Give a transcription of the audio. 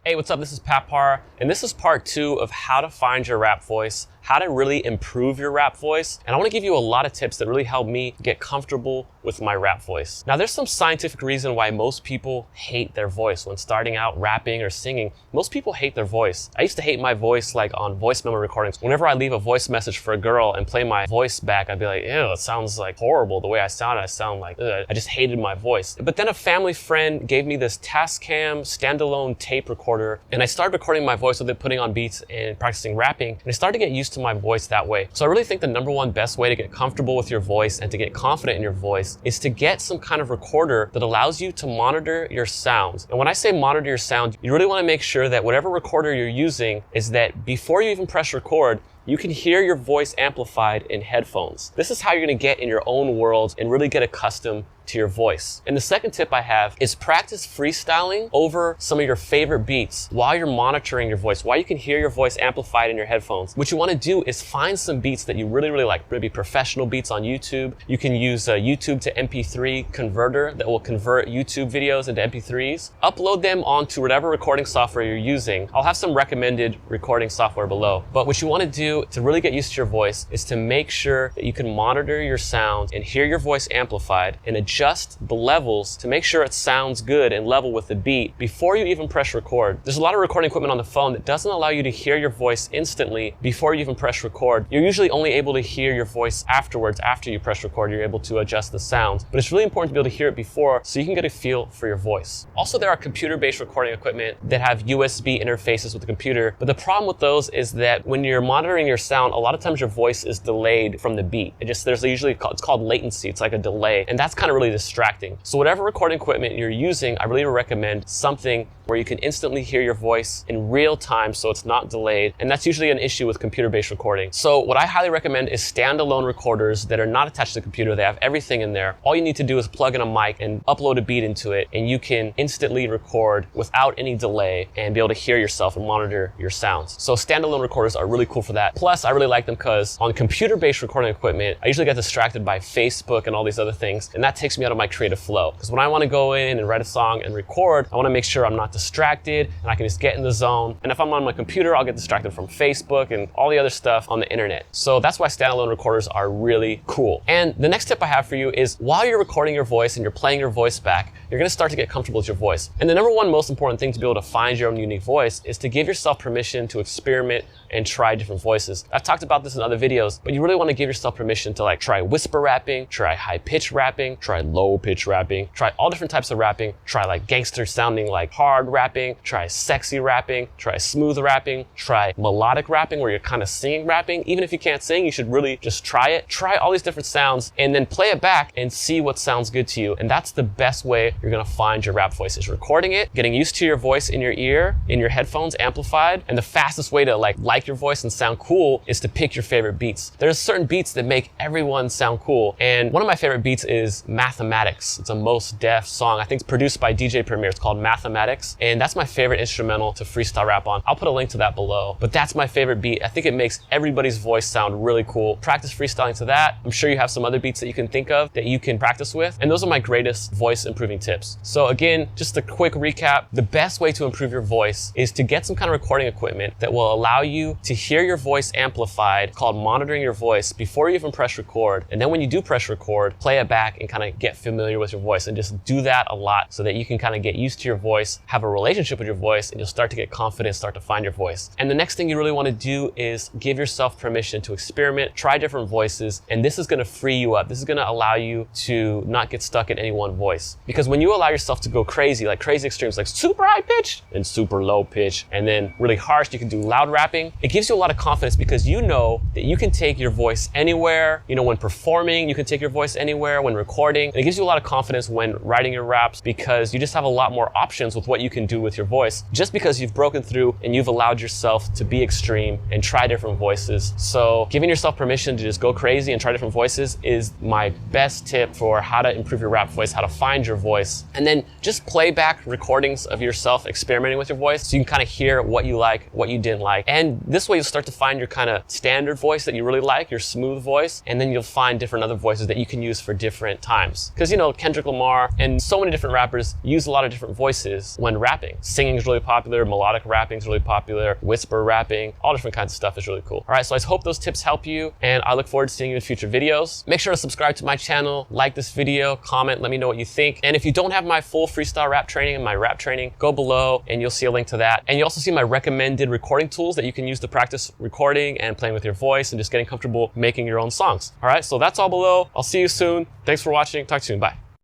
Hey, what's up? This is Papar, and this is part 2 of how to find your rap voice, how to really improve your rap voice. And I want to give you a lot of tips that really help me get comfortable with my rap voice. Now, there's some scientific reason why most people hate their voice when starting out rapping or singing. Most people hate their voice. I used to hate my voice like on voice memo recordings. Whenever I leave a voice message for a girl and play my voice back, I'd be like, ew, it sounds like horrible. The way I sound like, ugh. I just hated my voice. But then a family friend gave me this Tascam standalone tape recorder, and I started recording my voice with it, putting on beats and practicing rapping, and I started to get used to my voice that way. So I really think the number one best way to get comfortable with your voice and to get confident in your voice is to get some kind of recorder that allows you to monitor your sounds. And when I say monitor your sound, you really want to make sure that whatever recorder you're using is that before you even press record, you can hear your voice amplified in headphones. This is how you're going to get in your own world and really get accustomed to your voice. And the second tip I have is practice freestyling over some of your favorite beats while you're monitoring your voice, while you can hear your voice amplified in your headphones. What you want to do is find some beats that you really like, maybe professional beats on YouTube. You can use a YouTube to MP3 converter that will convert YouTube videos into MP3s. Upload them onto whatever recording software you're using. I'll have some recommended recording software below. But what you want to do to really get used to your voice is to make sure that you can monitor your sound and hear your voice amplified and adjust the levels to make sure it sounds good and level with the beat before you even press record. There's a lot of recording equipment on the phone that doesn't allow you to hear your voice instantly before you even press record. You're usually only able to hear your voice afterwards. After you press record, you're able to adjust the sound. But it's really important to be able to hear it before so you can get a feel for your voice. Also, there are computer-based recording equipment that have USB interfaces with the computer. But the problem with those is that when you're monitoring your sound, a lot of times your voice is delayed from the beat. It's called latency. It's like a delay. And that's kind of really distracting. So whatever recording equipment you're using, I really recommend something where you can instantly hear your voice in real time so it's not delayed. And that's usually an issue with computer-based recording. So what I highly recommend is standalone recorders that are not attached to the computer. They have everything in there. All you need to do is plug in a mic and upload a beat into it, and you can instantly record without any delay and be able to hear yourself and monitor your sounds. So standalone recorders are really cool for that. Plus, I really like them because on computer-based recording equipment, I usually get distracted by Facebook and all these other things, and that takes me out of my creative flow. Because when I want to go in and write a song and record, I want to make sure I'm not distracted and I can just get in the zone. And if I'm on my computer, I'll get distracted from Facebook and all the other stuff on the internet. So that's why standalone recorders are really cool. And the next tip I have for you is while you're recording your voice and you're playing your voice back, you're going to start to get comfortable with your voice. And the number one most important thing to be able to find your own unique voice is to give yourself permission to experiment and try different voices. I've talked about this in other videos, but you really want to give yourself permission to try whisper rapping, try high pitch rapping, try low pitch rapping, try all different types of rapping, try gangster sounding hard rapping, try sexy rapping, try smooth rapping, try melodic rapping where you're kind of singing rapping. Even if you can't sing, you should really just try it. Try all these different sounds and then play it back and see what sounds good to you. And that's the best way you're gonna find your rap voice, is recording it, getting used to your voice in your ear, in your headphones, amplified. And the fastest way to like your voice and sound cool is to pick your favorite beats. There's certain beats that make everyone sound cool. And one of my favorite beats is Mathematics. It's a Mos Def song. I think it's produced by DJ Premier. It's called Mathematics. And that's my favorite instrumental to freestyle rap on. I'll put a link to that below. But that's my favorite beat. I think it makes everybody's voice sound really cool. Practice freestyling to that. I'm sure you have some other beats that you can think of that you can practice with. And those are my greatest voice improving tips. So again, just a quick recap. The best way to improve your voice is to get some kind of recording equipment that will allow you to hear your voice amplified, called monitoring your voice, before you even press record. And then when you do press record, play it back and kind of get familiar with your voice, and just do that a lot so that you can kind of get used to your voice, have a relationship with your voice, and you'll start to get confident, start to find your voice. And the next thing you really want to do is give yourself permission to experiment, try different voices, and this is going to free you up. This is going to allow you to not get stuck in any one voice. Because when you allow yourself to go crazy, crazy extremes, super high pitch and super low pitch, and then really harsh, you can do loud rapping, it gives you a lot of confidence because you know that you can take your voice anywhere. When performing, you can take your voice anywhere, when recording. And it gives you a lot of confidence when writing your raps because you just have a lot more options with what you can do with your voice, just because you've broken through and you've allowed yourself to be extreme and try different voices. So giving yourself permission to just go crazy and try different voices is my best tip for how to improve your rap voice, how to find your voice. And then just play back recordings of yourself experimenting with your voice so you can kind of hear what you like, what you didn't like. And this way you'll start to find your kind of standard voice that you really like, your smooth voice, and then you'll find different other voices that you can use for different times. voice. Because, you know, Kendrick Lamar and so many different rappers use a lot of different voices when rapping. Singing is really popular, melodic rapping is really popular, whisper rapping, all different kinds of stuff is really cool. All right, so I hope those tips help you, and I look forward to seeing you in future videos. Make sure to subscribe to my channel, like this video, comment, let me know what you think. And if you don't have my full freestyle rap training and my rap training, go below and you'll see a link to that. And you also see my recommended recording tools that you can use to practice recording and playing with your voice and just getting comfortable making your own songs. All right, so that's all below. I'll see you soon. Thanks for watching. Talk to you soon. Bye.